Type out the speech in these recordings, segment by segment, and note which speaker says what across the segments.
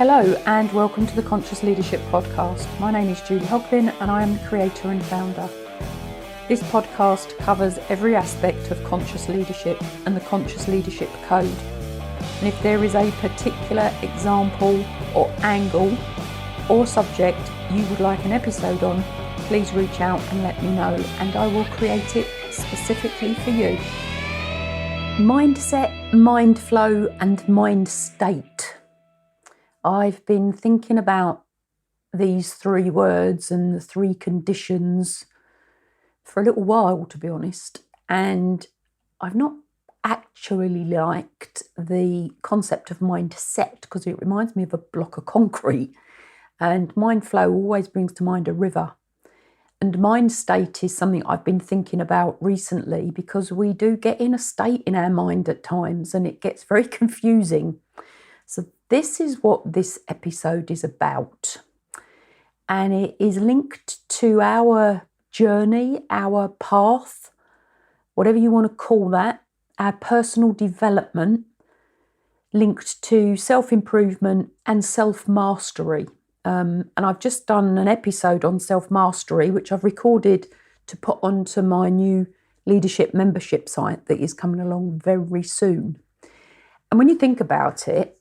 Speaker 1: Hello and welcome to the Conscious Leadership Podcast. My name is Julie Hoglin and I am the creator and founder. This podcast covers every aspect of conscious leadership and the Conscious Leadership Code. And if there is a particular example or angle or subject you would like an episode on, please reach out and let me know and I will create it specifically for you. Mindset, Mindflow and Mindstate. I've been thinking about these three words and the three conditions for a little while, to be honest, and I've not actually liked the concept of mindset because it reminds me of a block of concrete, and Mindflow always brings to mind a river. And Mindstate is something I've been thinking about recently because we do get in a state in our mind at times and it gets very confusing. So this is what this episode is about. And it is linked to our journey, our path, whatever you want to call that, our personal development, linked to self-improvement and self-mastery. And I've just done an episode on self-mastery, which I've recorded to put onto my new leadership membership site that is coming along very soon. And when you think about it,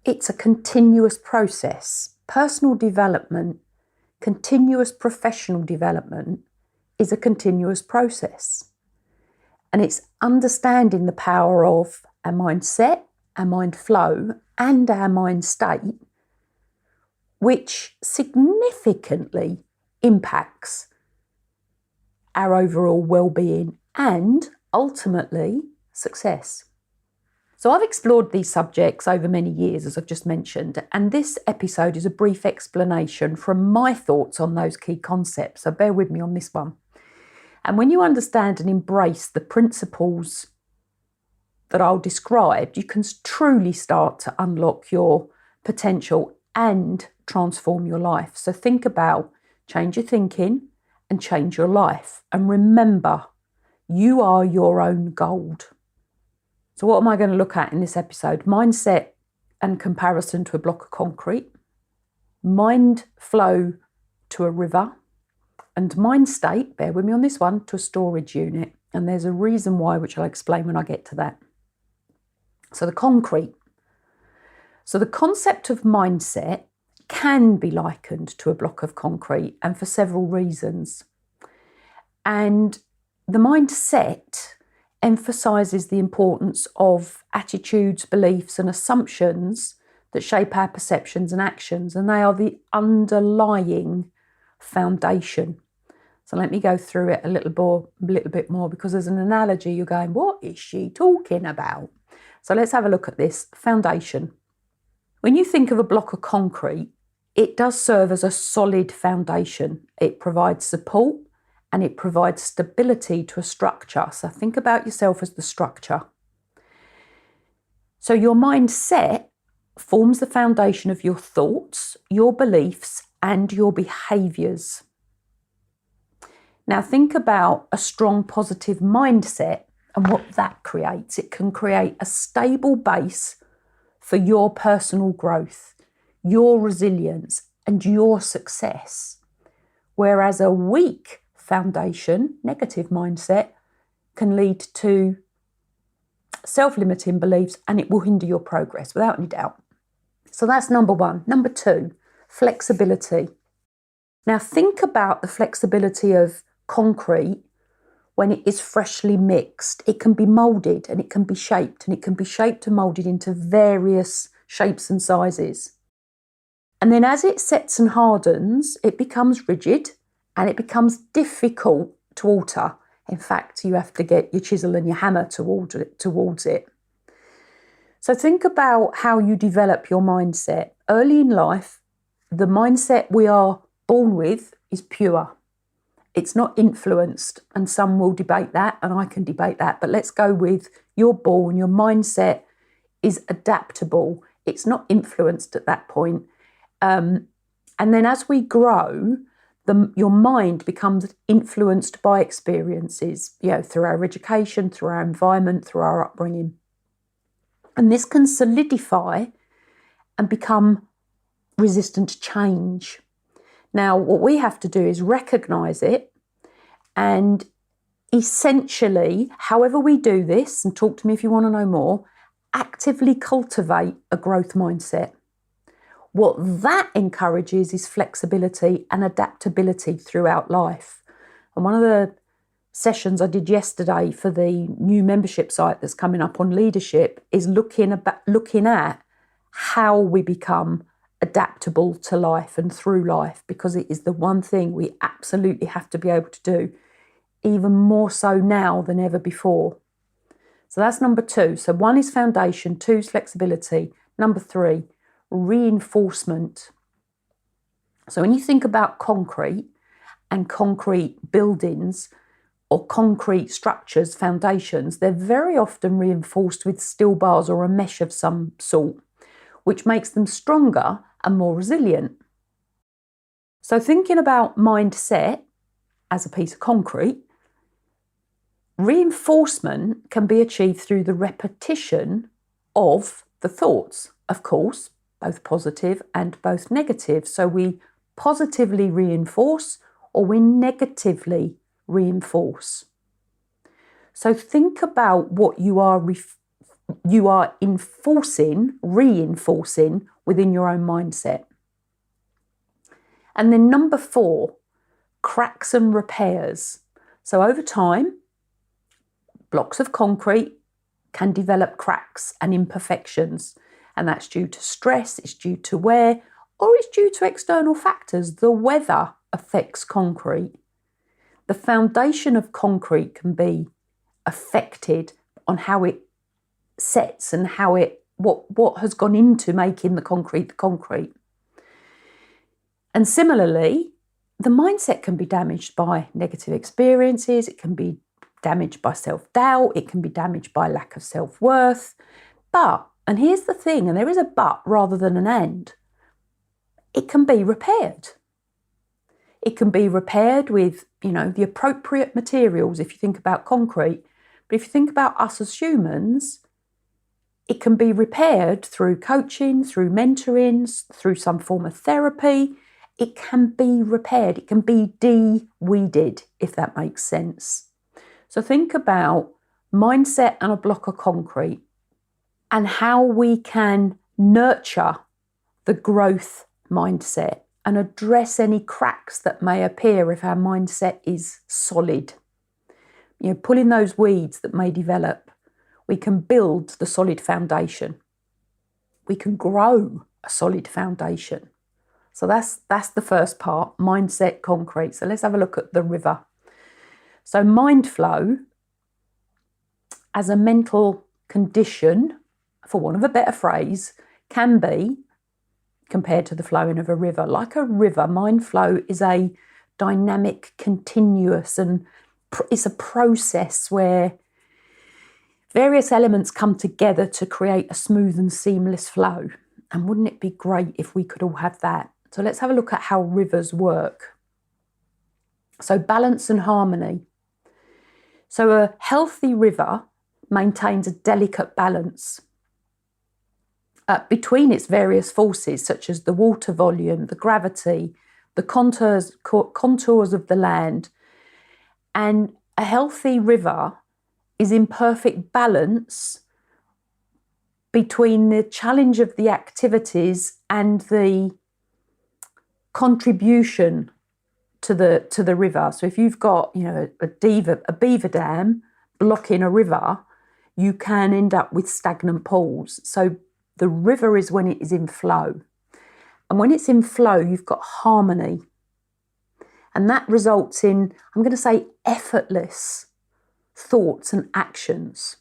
Speaker 1: it's a continuous process. Personal development, continuous professional development is a continuous process. And it's understanding the power of our mindset, our mind flow, and our mind state, which significantly impacts our overall well-being and ultimately success. So I've explored these subjects over many years, as I've just mentioned, and this episode is a brief explanation from my thoughts on those key concepts, so bear with me on this one. And when you understand and embrace the principles that I'll describe, you can truly start to unlock your potential and transform your life. So think about change your thinking and change your life. And remember, you are your own gold. So what am I going to look at in this episode? Mindset and comparison to a block of concrete, mind flow to a river, and mind state, bear with me on this one, to a storage unit. And there's a reason why, which I'll explain when I get to that. So the concrete. So the concept of mindset can be likened to a block of concrete, and for several reasons. And the mindset emphasises the importance of attitudes, beliefs and assumptions that shape our perceptions and actions, and they are the underlying foundation. So let me go through it a little bit more, because there's an analogy you're going, what is she talking about? So let's have a look at this. Foundation. When you think of a block of concrete, it does serve as a solid foundation. It provides support and it provides stability to a structure. So think about yourself as the structure. So your mindset forms the foundation of your thoughts, your beliefs, and your behaviours. Now think about a strong positive mindset and what that creates. It can create a stable base for your personal growth, your resilience, and your success. Whereas a weak foundation, negative mindset, can lead to self-limiting beliefs and it will hinder your progress without any doubt. So that's number one. Number two, flexibility. Now think about the flexibility of concrete when it is freshly mixed. It can be moulded and it can be shaped, and it can be shaped and moulded into various shapes and sizes. And then as it sets and hardens, it becomes rigid and it becomes difficult to alter. In fact, you have to get your chisel and your hammer towards it. So think about how you develop your mindset. Early in life, the mindset we are born with is pure. It's not influenced, and some will debate that, and I can debate that, but let's go with you're born, your mindset is adaptable. It's not influenced at that point. And then as we grow, your mind becomes influenced by experiences, through our education, through our environment, through our upbringing. And this can solidify and become resistant to change. Now, what we have to do is recognise it and essentially, however we do this, and talk to me if you want to know more, actively cultivate a growth mindset. What that encourages is flexibility and adaptability throughout life. And one of the sessions I did yesterday for the new membership site that's coming up on leadership is looking at how we become adaptable to life and through life, because it is the one thing we absolutely have to be able to do, even more so now than ever before. So that's number 2. So 1 is foundation, 2 is flexibility. Number 3, reinforcement. So when you think about concrete and concrete buildings or concrete structures, foundations, they're very often reinforced with steel bars or a mesh of some sort, which makes them stronger and more resilient. So thinking about mindset as a piece of concrete, reinforcement can be achieved through the repetition of the thoughts, of course, both positive and both negative. So we positively reinforce or we negatively reinforce. So think about what you are reinforcing within your own mindset. And then number 4, cracks and repairs. So over time, blocks of concrete can develop cracks and imperfections, and that's due to stress, it's due to wear, or it's due to external factors. The weather affects concrete. The foundation of concrete can be affected on how it sets and how what has gone into making the concrete. And similarly, the mindset can be damaged by negative experiences, it can be damaged by self-doubt, it can be damaged by lack of self-worth. But, and here's the thing, and there is a but rather than an and, it can be repaired. It can be repaired with, the appropriate materials if you think about concrete. But if you think about us as humans, it can be repaired through coaching, through mentoring, through some form of therapy. It can be repaired. It can be de-weeded, if that makes sense. So think about mindset and a block of concrete and how we can nurture the growth mindset and address any cracks that may appear if our mindset is solid. Pulling those weeds that may develop, we can build the solid foundation. We can grow a solid foundation. So that's the first part, mindset, concrete. So let's have a look at the river. So Mindflow, as a mental condition, for want of a better phrase, can be compared to the flowing of a river. Like a river, Mindflow is a dynamic, continuous, and it's a process where various elements come together to create a smooth and seamless flow. And wouldn't it be great if we could all have that? So let's have a look at how rivers work. So balance and harmony. So a healthy river maintains a delicate balance between its various forces, such as the water volume, the gravity, the contours of the land. And a healthy river is in perfect balance between the challenge of the activities and the contribution to the river. So if you've got, a beaver dam blocking a river, you can end up with stagnant pools. So the river is when it is in flow. And when it's in flow, you've got harmony. And that results in, I'm going to say, effortless thoughts and actions.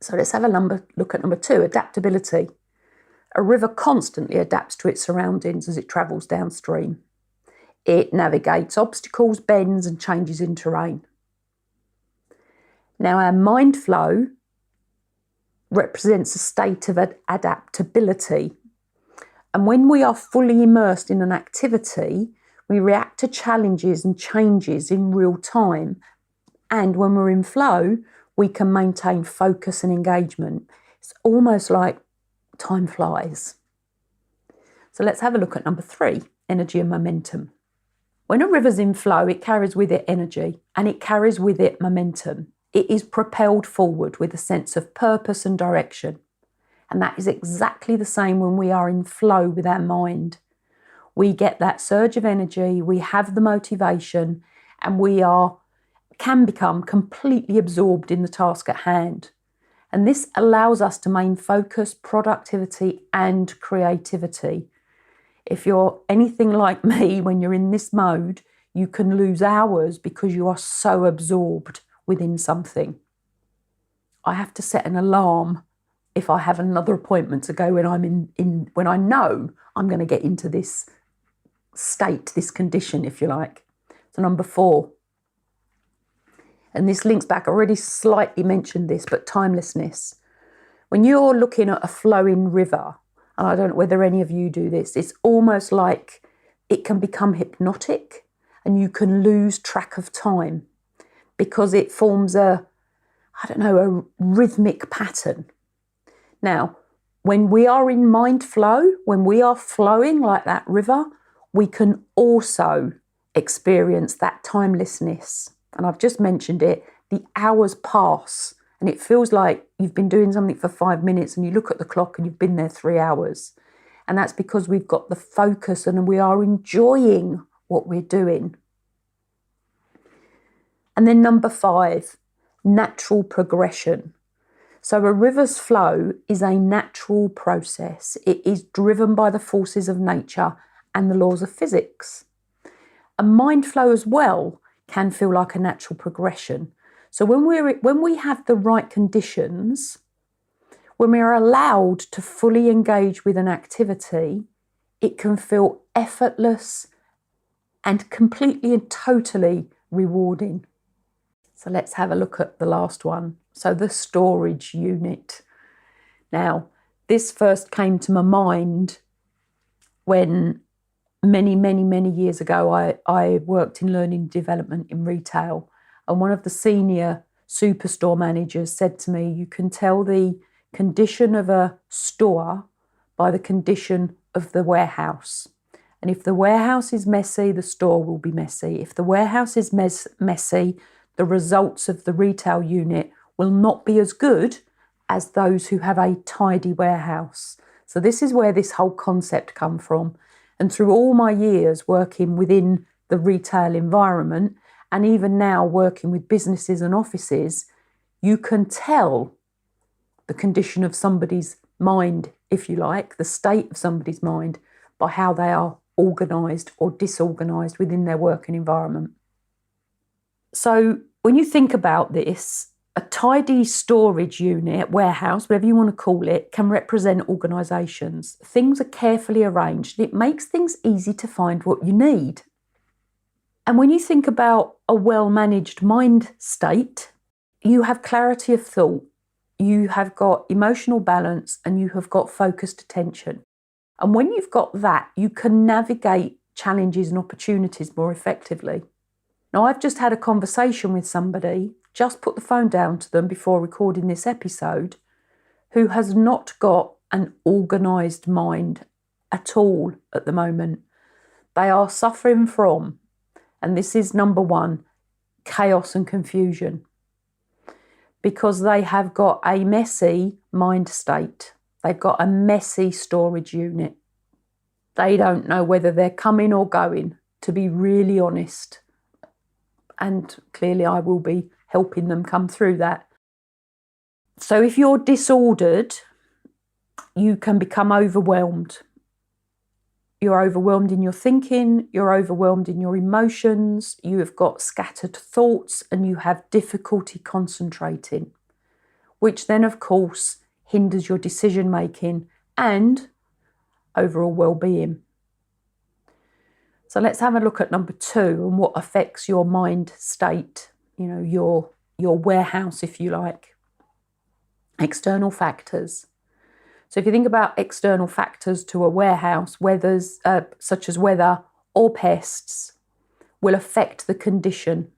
Speaker 1: So let's have a look at number 2, adaptability. A river constantly adapts to its surroundings as it travels downstream. It navigates obstacles, bends, and changes in terrain. Now, our mind flow represents a state of adaptability. And when we are fully immersed in an activity, we react to challenges and changes in real time. And when we're in flow, we can maintain focus and engagement. It's almost like time flies. So let's have a look at number 3, energy and momentum. When a river's in flow, it carries with it energy and it carries with it momentum. It is propelled forward with a sense of purpose and direction. And that is exactly the same when we are in flow with our mind. We get that surge of energy, we have the motivation, and we can become completely absorbed in the task at hand. And this allows us to maintain focus, productivity, and creativity. If you're anything like me, when you're in this mode, you can lose hours because you are so absorbed within something. I have to set an alarm if I have another appointment to go when when I know I'm going to get into this state, this condition, if you like. So number 4, and this links back, I already slightly mentioned this, but timelessness. When you're looking at a flowing river, and I don't know whether any of you do this, it's almost like it can become hypnotic and you can lose track of time because it forms a rhythmic pattern. Now, when we are in mind flow, when we are flowing like that river, we can also experience that timelessness. And I've just mentioned it, the hours pass and it feels like you've been doing something for 5 minutes and you look at the clock and you've been there 3 hours. And that's because we've got the focus and we are enjoying what we're doing. And then number 5, natural progression. So a river's flow is a natural process. It is driven by the forces of nature and the laws of physics. And mind flow as well can feel like a natural progression. So when we have the right conditions, when we are allowed to fully engage with an activity, it can feel effortless and completely and totally rewarding. So let's have a look at the last one. So the storage unit. Now, this first came to my mind when many years ago, I worked in learning development in retail. And one of the senior superstore managers said to me, you can tell the condition of a store by the condition of the warehouse. And if the warehouse is messy, the store will be messy. If the warehouse is messy, the results of the retail unit will not be as good as those who have a tidy warehouse. So this is where this whole concept comes from. And through all my years working within the retail environment, and even now working with businesses and offices, you can tell the condition of somebody's mind, if you like, the state of somebody's mind, by how they are organised or disorganised within their working environment. So when you think about this, a tidy storage unit, warehouse, whatever you want to call it, can represent organisations. Things are carefully arranged. It makes things easy to find what you need. And when you think about a well-managed mind state, you have clarity of thought, you have got emotional balance, and you have got focused attention. And when you've got that, you can navigate challenges and opportunities more effectively. Now, I've just had a conversation with somebody, just put the phone down to them before recording this episode, who has not got an organised mind at all at the moment. They are suffering from, and this is number 1, chaos and confusion, because they have got a messy mind state. They've got a messy storage unit. They don't know whether they're coming or going, to be really honest. And clearly I will be helping them come through that. So if you're disordered, you can become overwhelmed. You're overwhelmed in your thinking, you're overwhelmed in your emotions, you have got scattered thoughts, and you have difficulty concentrating, which then, of course, hinders your decision making and overall well-being. So let's have a look at number 2 and what affects your mind state, your warehouse, if you like. External factors. So if you think about external factors to a warehouse, such as weather or pests, will affect the condition.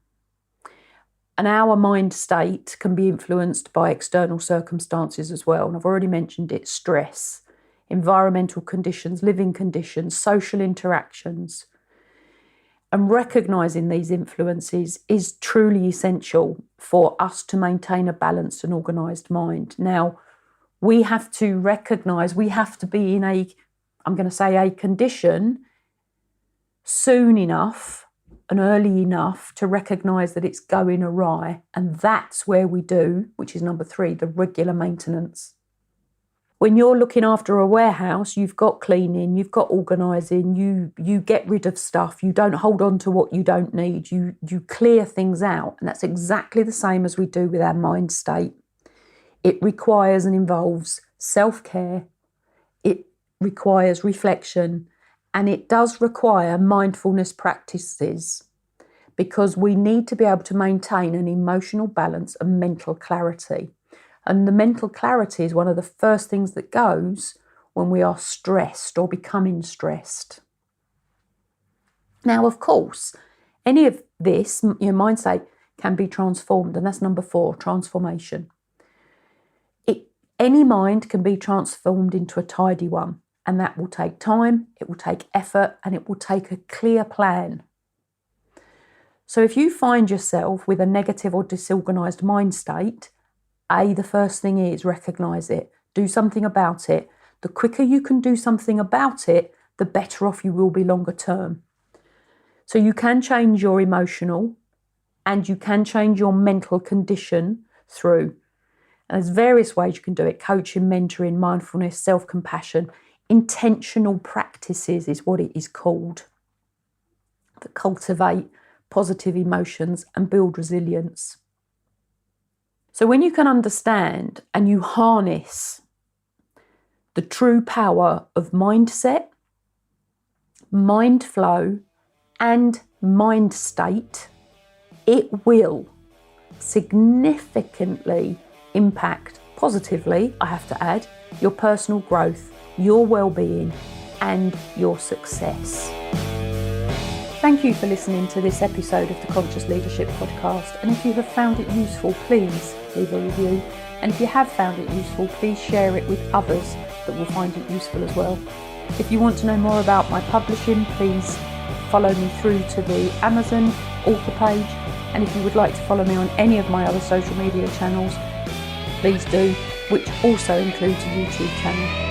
Speaker 1: And our mind state can be influenced by external circumstances as well. And I've already mentioned it, stress. environmental conditions, living conditions, social interactions. And recognising these influences is truly essential for us to maintain a balanced and organised mind. Now, we have to recognise, we have to be in a condition soon enough and early enough to recognise that it's going awry. And that's where we do, which is number 3, the regular maintenance. When you're looking after a warehouse, you've got cleaning, you've got organising, you get rid of stuff, you don't hold on to what you don't need, you clear things out. And that's exactly the same as we do with our mind state. It requires and involves self-care, it requires reflection, and it does require mindfulness practices, because we need to be able to maintain an emotional balance and mental clarity. And the mental clarity is one of the first things that goes when we are stressed or becoming stressed. Now, of course, any of this, your mind state can be transformed, and that's number 4, transformation. Any mind can be transformed into a tidy one, and that will take time, it will take effort, and it will take a clear plan. So if you find yourself with a negative or disorganised mind state, the first thing is recognise it, do something about it. The quicker you can do something about it, the better off you will be longer term. So you can change your emotional and you can change your mental condition through. There's various ways you can do it: coaching, mentoring, mindfulness, self-compassion. Intentional practices is what it is called, that cultivate positive emotions and build resilience. So when you can understand and you harness the true power of mindset, mind flow, and mind state, it will significantly impact positively, I have to add, your personal growth, your well-being, and your success. Thank you for listening to this episode of the Conscious Leadership Podcast. And if you have found it useful, please leave a review. And if you have found it useful, please share it with others that will find it useful as well. If you want to know more about my publishing, please follow me through to the Amazon author page. And if you would like to follow me on any of my other social media channels, please do, which also includes a YouTube channel.